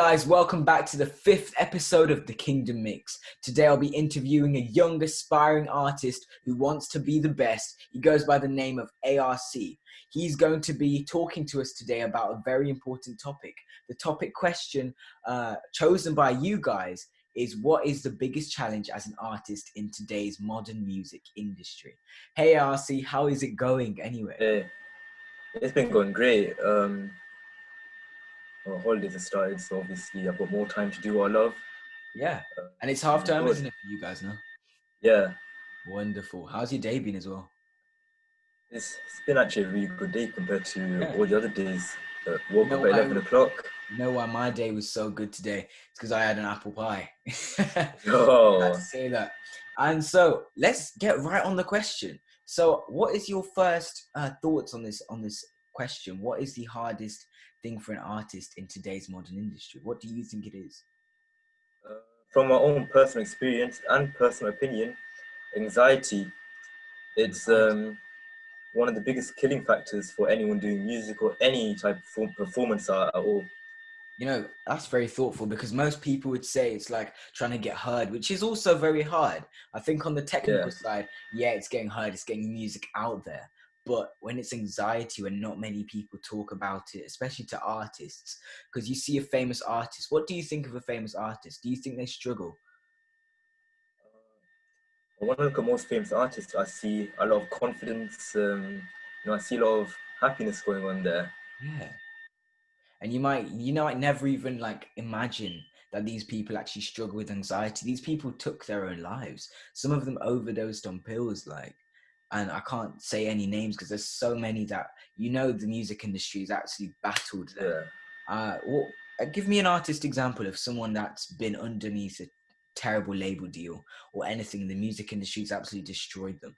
guys, welcome back to the 5th episode of The Kingdom Mix. Today I'll be interviewing a young aspiring artist who wants to be the best. He goes by the name of A.R.C. He's going to be talking to us today about a very important topic. The topic question chosen by you guys is, what is the biggest challenge as an artist in today's modern music industry? Hey A.R.C, how is it going anyway? Hey, it's been going great. Holidays have started, so obviously I've got more time to do what I love. Yeah, and it's half term, Good. isn't it, for you guys now? Yeah, Wonderful. How's your day been as well? it's been actually a really good day compared to Yeah. all the other days. You Woke know up at why? 11 o'clock. You know why my day was so good today? It's because I had an apple pie. I had to Oh, say that. And so let's get right on the question. So, what is your first thoughts on this question? What is the hardest thing for an artist in today's modern industry? What do you think it is? uh, from my own personal experience and personal opinion, anxiety. It's Anxiety. one of the biggest killing factors for anyone doing music or any type of performance art at all. You know, that's very thoughtful because most people would say it's like trying to get heard, which is also very hard. I think on the Yeah. technical side, yeah, it's getting heard, it's getting music out there. But when it's anxiety, when not many people talk about it, especially to artists, because you see a famous artist, what do you think of a famous artist? Do you think they struggle? When I look at most famous artists, I see a lot of confidence. I see a lot of happiness going on there. Yeah. And you might never even like imagine that these people actually struggle with anxiety. These people took their own lives. Some of them overdosed on pills, like, and I can't say any names because there's so many that the music industry has actually battled them. Yeah. Give me an artist example of someone that's been underneath a terrible label deal or anything. The music industry's absolutely destroyed them.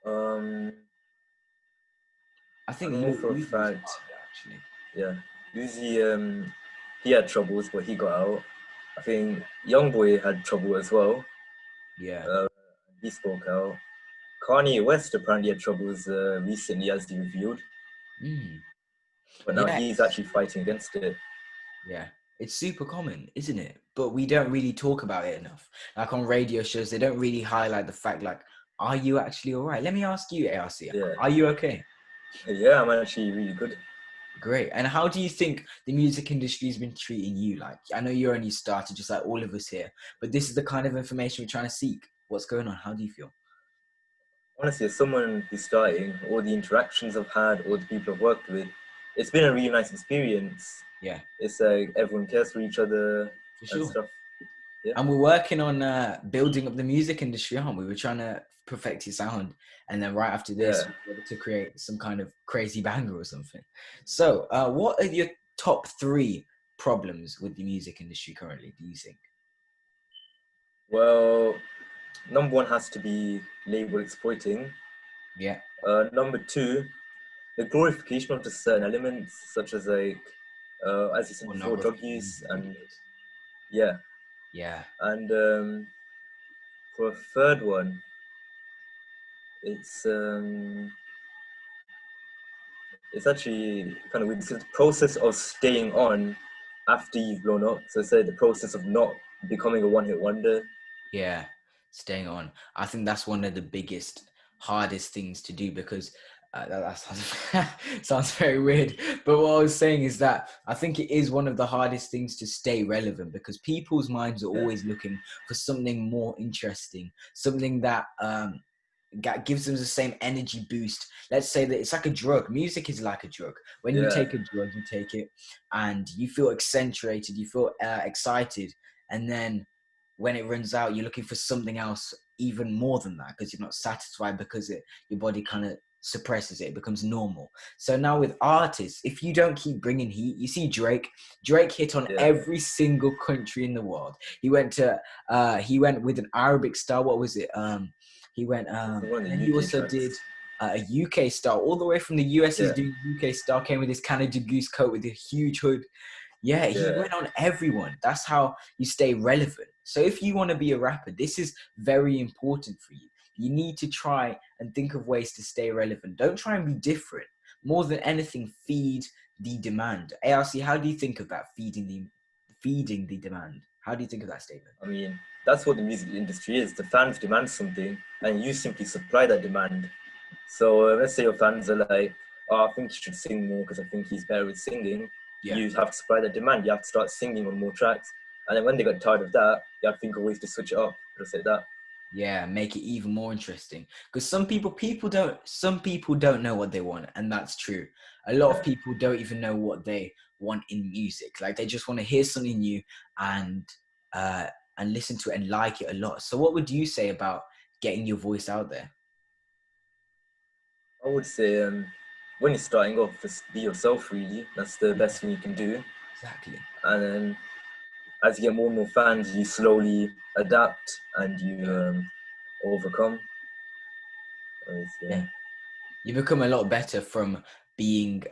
Um, I I think know for a Uzi was fact. part of it, actually. Yeah, Uzi. He had troubles, but he got out. I think YoungBoy had trouble as well. Yeah. Uh, he spoke out. Kanye West apparently had troubles recently, as he revealed, Mm. but now Yeah. he's actually fighting against it. Yeah, it's super common, isn't it? But we don't really talk about it enough. Like on radio shows, they don't really highlight the fact, like, are you actually all right? Let me ask you, A.R.C, Yeah, are you okay? yeah, I'm actually really good. Great. And how do you think the music industry has been treating you? Like, I know you're only started, just like all of us here, but this is the kind of information we're trying to seek. What's going on? How do you feel? Honestly, as someone who's starting, all the interactions I've had, all the people I've worked with, it's been a really nice experience. Yeah, It's like everyone cares for each other for and sure. stuff. Yeah, And we're working on building up the music industry, aren't we? We're trying to perfect your sound. And then right after this, yeah. we're able to create some kind of crazy banger or something. So what are your top 3 problems with the music industry currently, do you think? Well, number one has to be label exploiting. Yeah. Number two, the glorification of just certain elements, such as as you said before, drug Pornography, use, music and videos. yeah. Yeah. And for a third one, it's um, it's actually kind of weird. It's the process of staying on after you've blown up. So say the process of not becoming a one-hit wonder. Yeah. Staying on. I think that's one of the biggest, hardest things to do because that sounds, sounds very weird. But what I was saying is that I think it is one of the hardest things to stay relevant because people's minds are Yeah, always looking for something more interesting, something that gives them the same energy boost. Let's say that it's like a drug. Music is like a drug. When you yeah, take a drug, you take it and you feel accentuated, you feel excited. And then when it runs out, you're looking for something else even more than that because you're not satisfied because your body kind of suppresses it. It becomes normal. So now with artists, if you don't keep bringing heat, you see Drake hit on yeah. every single country in the world. He went with an Arabic style. What was it? He went, This is one of and the then he UK also tracks. did a UK style, all the way from the US. He's Yeah, doing UK style, came with his Canada Goose coat with a huge hood. Yeah, he yeah, went on everyone. That's how you stay relevant. So if you want to be a rapper, this is very important for you. You need to try and think of ways to stay relevant. Don't try and be different. More than anything, feed the demand. ARC, how do you think of that, feeding the demand? How do you think of that statement? I mean, that's what the music industry is. The fans demand something, and you simply supply that demand. So let's say your fans are like, "Oh, I think he should sing more because I think he's better with singing." Yeah. You have to supply that demand. You have to start singing on more tracks, and then when they get tired of that, you have to think of ways to switch it up, just like that. Yeah, make it even more interesting. Because some people don't know what they want, and that's true. A lot of Yeah. people don't even know what they want in music. Like they just want to hear something new and uh and listen to it and like it a lot. So what would you say about getting your voice out there? I would say when you're starting off, just be yourself. Really, that's the Yeah, best thing you can do. exactly. And then as you get more and more fans, you slowly adapt and you Yeah. overcome. Yeah, Yeah. You become a lot better from being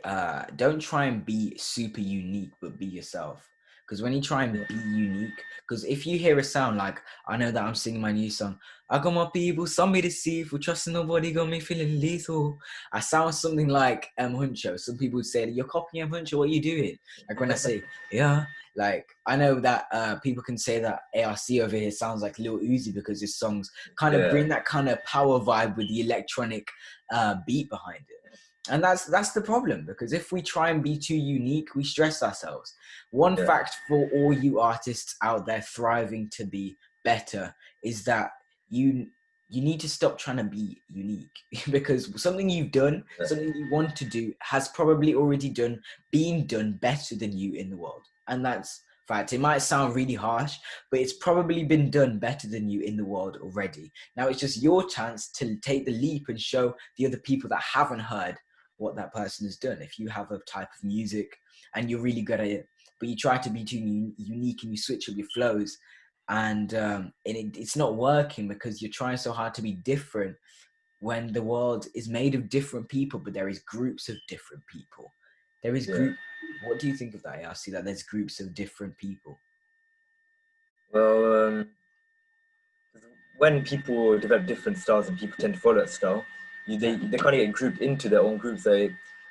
don't try and be super unique, but be yourself. Because when you try and yeah, be unique, because if you hear a sound like, I know that I'm singing my new song, I got my people, some me to see, for trusting nobody got me feeling lethal. I sound something like Huncho. Some people would say, you're copying Huncho, what are you doing? Like when I say, yeah, like I know that people can say that A.R.C over here sounds like Lil Uzi because his songs kind of yeah, bring that kind of power vibe with the electronic beat behind it. And that's the problem, because if we try and be too unique, we stress ourselves. One yeah, fact for all you artists out there thriving to be better is that you you need to stop trying to be unique because something you've done, yeah, something you want to do has probably already been done better than you in the world. And that's fact. It might sound really harsh, but it's probably been done better than you in the world already. Now it's just your chance to take the leap and show the other people that haven't heard what that person has done. If you have a type of music and you're really good at it, but you try to be too unique and you switch up your flows, and it's not working because you're trying so hard to be different when the world is made of different people, but there is groups of different people. There is yeah. group. What do you think of that? I see that there's groups of different people. Well, when people develop different styles and people tend to follow that style, Yeah, they kind of get grouped into their own groups. Like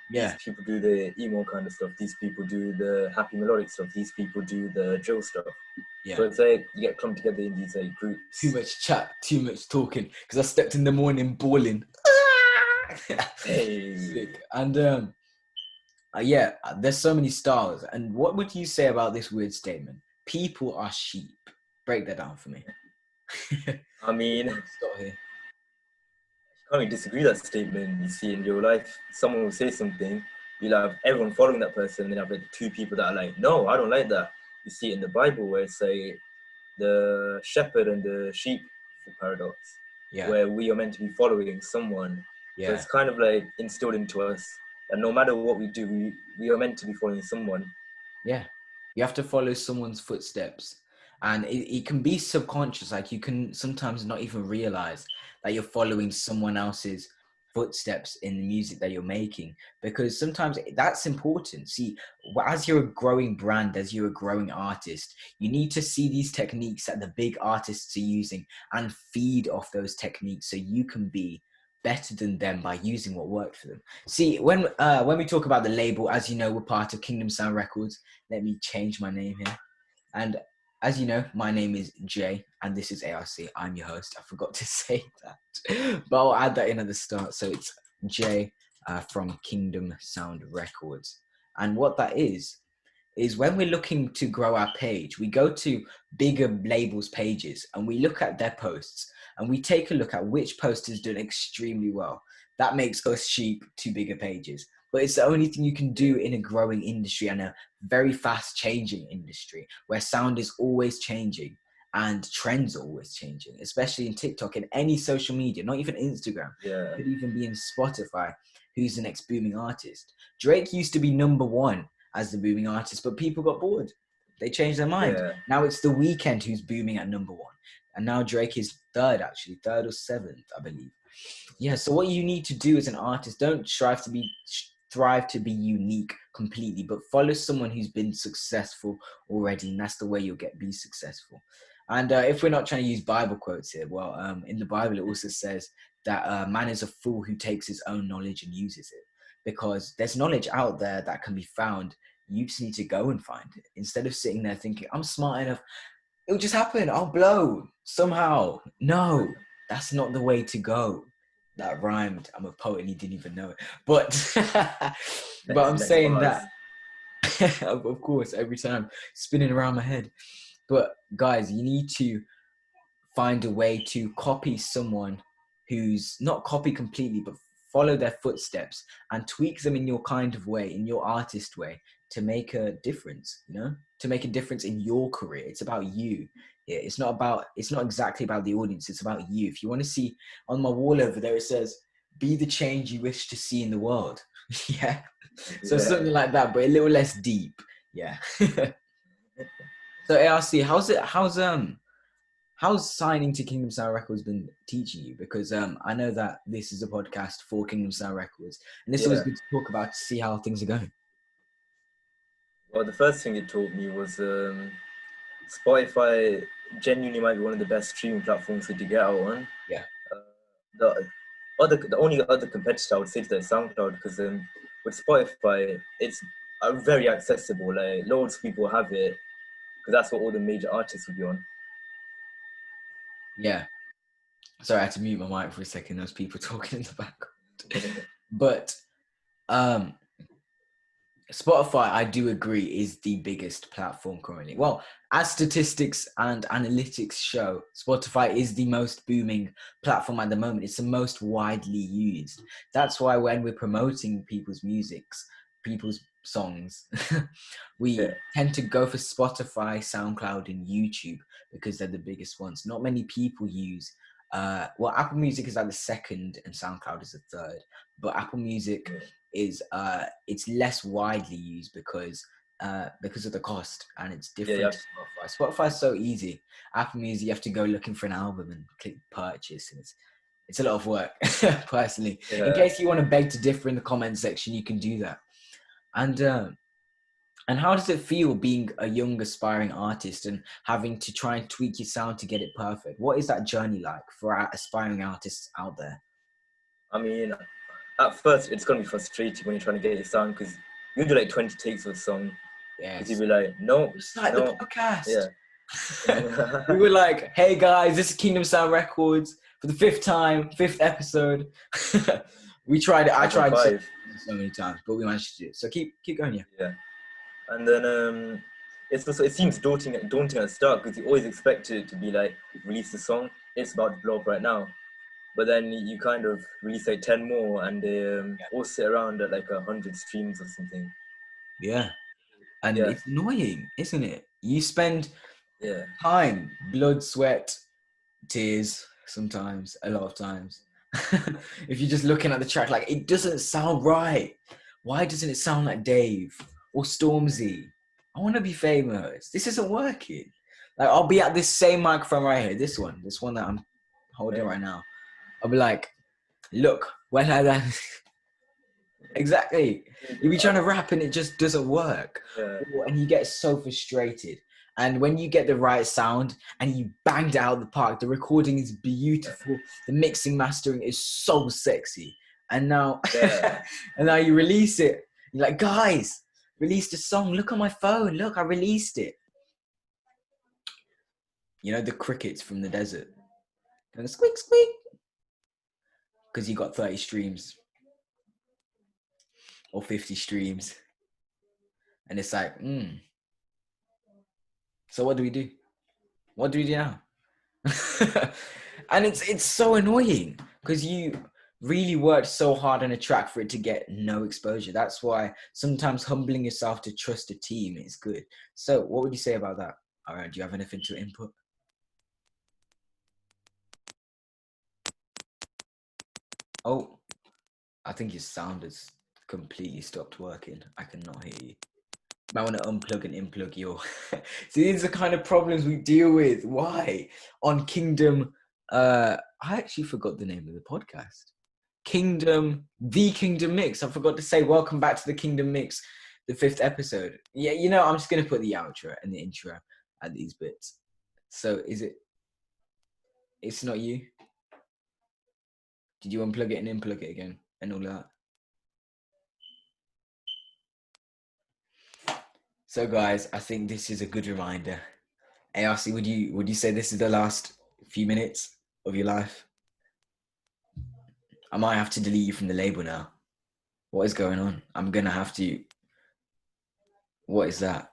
these yeah, people do the emo kind of stuff. These people do the happy melodic stuff. These people do the drill stuff. So yeah. it's like you get clumped together in these like Too groups. much chat, too much talking. Because I stepped in the morning bawling. Hey, Sick. And yeah, there's so many styles. And what would you say about this weird statement? People are sheep. Break that down for me. I mean, Stop here. can't really disagree with that statement. You see in real life, someone will say something, you'll have everyone following that person, and then have like two people that are like, no, I don't like that. You see it in the Bible where it's like the shepherd and the sheep paradox, Yeah, where we are meant to be following someone. So yeah. it's kind of like instilled into us that no matter what we do, we are meant to be following someone. Yeah, you have to follow someone's footsteps, and it can be subconscious. Like you can sometimes not even realize that you're following someone else's footsteps in the music that you're making, because sometimes that's important. See, as you're a growing brand, as you're a growing artist, you need to see these techniques that the big artists are using and feed off those techniques so you can be better than them by using what worked for them. See, when we talk about the label, as you know, we're part of Kingdom Sound Records. Let me change my name here. And as you know, my name is Jay, and this is A.R.C. I'm your host. I forgot to say that, but I'll add that in at the start. So it's Jay from Kingdom Sound Records. And what that is when we're looking to grow our page, we go to bigger labels pages and we look at their posts and we take a look at which post has done extremely well. That makes us sheep to bigger pages. But it's the only thing you can do in a growing industry and a very fast changing industry where sound is always changing and trends are always changing, especially in TikTok and any social media, not even Instagram. Yeah, Could even be in Spotify, who's the next booming artist. Drake used to be number one as the booming artist, but people got bored. They changed their mind. yeah, Now it's The Weeknd who's booming at number one. And now Drake is third, actually, third or seventh, I believe. Yeah, so what you need to do as an artist, don't thrive to be unique completely, but follow someone who's been successful already, and that's the way you'll be successful. And if we're not trying to use Bible quotes here, well, in the Bible it also says that man is a fool who takes his own knowledge and uses it. because there's knowledge out there that can be found. You just need to go and find it instead of sitting there thinking, I'm smart enough. It'll just happen. I'll blow somehow. No, that's not the way to go. That rhymed. I'm a poet and you didn't even know it. But but I'm Next saying bars. that of course every time spinning around my head. But guys, you need to find a way to copy someone who's not copy completely, but follow their footsteps and tweak them in your kind of way, in your artist way, to make a difference, to make a difference in your career. It's about you. It's not exactly about the audience. It's about you. If you want to see on my wall over there, it says, be the change you wish to see in the world. Yeah. So Yeah. something like that, but a little less deep. Yeah. So A.R.C, how's signing to Kingdom Sound Records been teaching you? Because I know that this is a podcast for Kingdom Sound Records, and it's always Yeah. good to talk about to see how things are going. Well, the first thing it taught me was Spotify genuinely might be one of the best streaming platforms to get out on. Yeah. The only other competitor I would say to that is SoundCloud, because with Spotify it's very accessible. Like loads of people have it because that's what all the major artists would be on. Yeah. Sorry, I had to mute my mic for a second. There's people talking in the background. But Spotify, I do agree, is the biggest platform currently. Well, as statistics and analytics show, Spotify is the most booming platform at the moment. It's the most widely used. That's why when we're promoting people's musics, people's songs, we Yeah. tend to go for Spotify, SoundCloud, and YouTube because they're the biggest ones. Not many people use, Apple Music is like the second and SoundCloud is the third. But Apple Music is it's less widely used because of the cost, and it's different Yeah. to Spotify. Spotify's so easy. Apple Music, you have to go looking for an album and click purchase, and it's a lot of work. Personally, in Yeah. case you want to beg to differ in the comment section, you can do that. And how does it feel being a young aspiring artist and having to try and tweak your sound to get it perfect? What is that journey like for our aspiring artists out there? I mean, at first it's gonna be frustrating when you're trying to get your sound because you do like 20 takes of a song because Yes, you'll be like, no, just like the no, podcast. yeah. We were like, hey guys, this is Kingdom Sound Records for the fifth episode. We tried it. I I've done tried so 5. many times, but we managed to do it. So keep going, yeah. Yeah. And then it's also, it seems daunting at the start because you always expect it to be like, release the song, it's about to blow up right now. But then you kind of release like 10 more and they all sit around at like 100 streams or something. Yeah. And Yeah. it's annoying, isn't it? You spend Yeah. time, blood, sweat, tears, sometimes, a lot of times. If you're just looking at the track, like, it doesn't sound right. Why doesn't it sound like Dave or Stormzy? I want to be famous. This isn't working. Like, I'll be at this same microphone right here, this one that I'm holding right now. I'll be like, look, when I done. Exactly. You'll be trying to rap and it just doesn't work. Yeah. And you get so frustrated. And when you get the right sound and you banged out the park, the recording is beautiful. The mixing mastering is so sexy. And now, Yeah. and now you release it. You're like, guys, released a song. Look on my phone. Look, I released it. You know, the crickets from the desert. And the squeak, squeak. Because you got 30 streams or 50 streams. And it's like, so what do we do? What do we do now? And it's so annoying because you really worked so hard on a track for it to get no exposure. That's why sometimes humbling yourself to trust a team is good. So what would you say about that? All right, do you have anything to input? Oh, I think your sound has completely stopped working. I cannot hear you. I want to unplug and inplug your. See, these are the kind of problems we deal with. Why? On Kingdom, I actually forgot the name of the podcast. The Kingdom Mix. I forgot to say, welcome back to the Kingdom Mix, the 5th episode. Yeah, I'm just going to put the outro and the intro at these bits. So it's not you? Did you unplug it and inplug it again and all that? So guys, I think this is a good reminder. A.R.C, would you say this is the last few minutes of your life? I might have to delete you from the label now. What is going on? I'm gonna have to. What is that?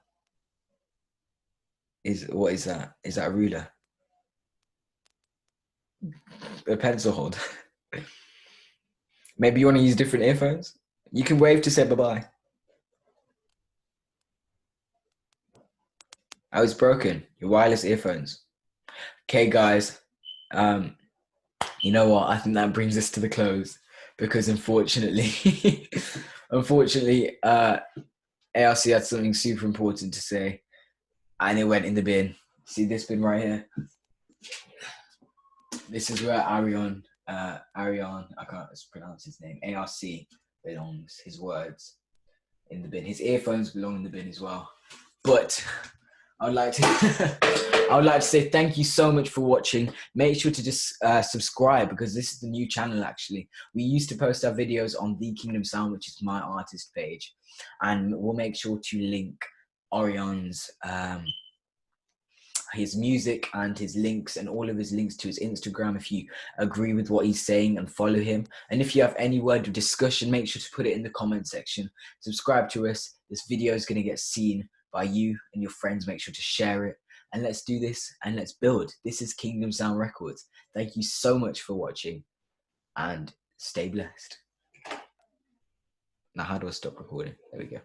What is that? Is that a ruler? A pencil holder? Maybe you want to use different earphones? You can wave to say bye-bye. Oh, it's broken. Your wireless earphones. Okay, guys. You know what? I think that brings us to the close because unfortunately, A.R.C had something super important to say, and it went in the bin. See this bin right here? This is where Arion, I can't pronounce his name, A.R.C belongs. His words in the bin. His earphones belong in the bin as well. But I would like to say thank you so much for watching. Make sure to just subscribe because this is the new channel actually. We used to post our videos on The Kingdom Sound, which is my artist page, and we'll make sure to link Orion's his music and his links and all of his links to his Instagram if you agree with what he's saying, and follow him. And if you have any word of discussion, make sure to put it in the comment section. Subscribe to us. This video is going to get seen by you and your friends. Make sure to share it, and let's do this and let's build. This is Kingdom Sound Records. Thank you so much for watching and stay blessed. Now, how do I stop recording? There we go.